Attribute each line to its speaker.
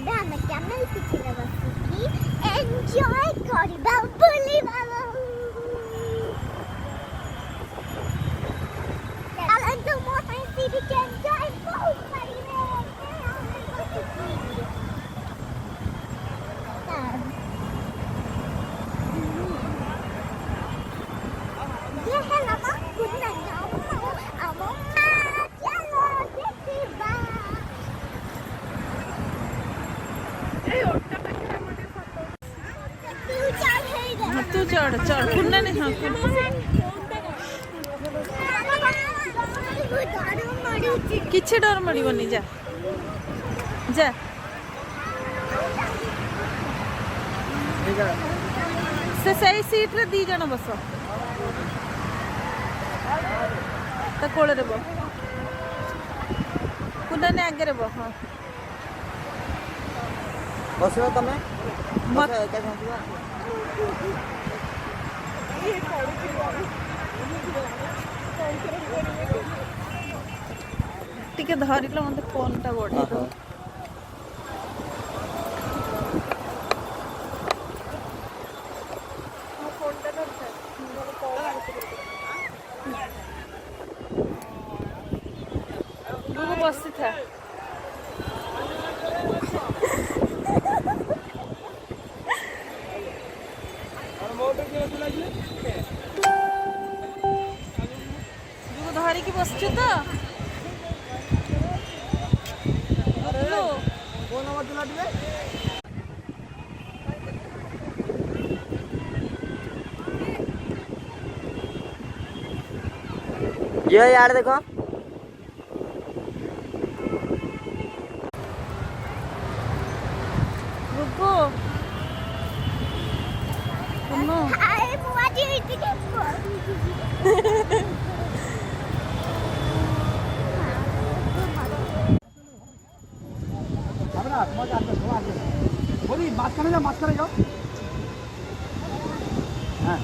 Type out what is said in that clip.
Speaker 1: ଏବେ ଆମେ କ୍ୟାମେଲ ପିଠିରେ ବସିକି ଏନ୍ଜୟ କରିବା ବୁଲିବା। ଚାଲନ୍ତୁ ମୋ ସାଙ୍ଗେ ଟିକେ ଏନ୍ଜୟ କରିପାରିବେ। ये है लमा कुन्ना ଆମ ଚାଲ ଦେଖିବା।
Speaker 2: तू चढ़ चढ़ कुन्ना नहीं हाँ किसी डर मड़बनी जा जा से सही सीट रे दी जन बस तो कोल रे बो कुन्ना ने आगे रे बो हाँ
Speaker 3: बसो तमे
Speaker 2: मत टिके धरिलो मते फोन टा बढे दो फोन टा धरता गुगु बसी था गुगु धरी की बसछु तो
Speaker 3: ये यार देखो
Speaker 2: रुको सुनो
Speaker 1: अरे बुआ जी इतने
Speaker 3: मास्क जाओ हाँ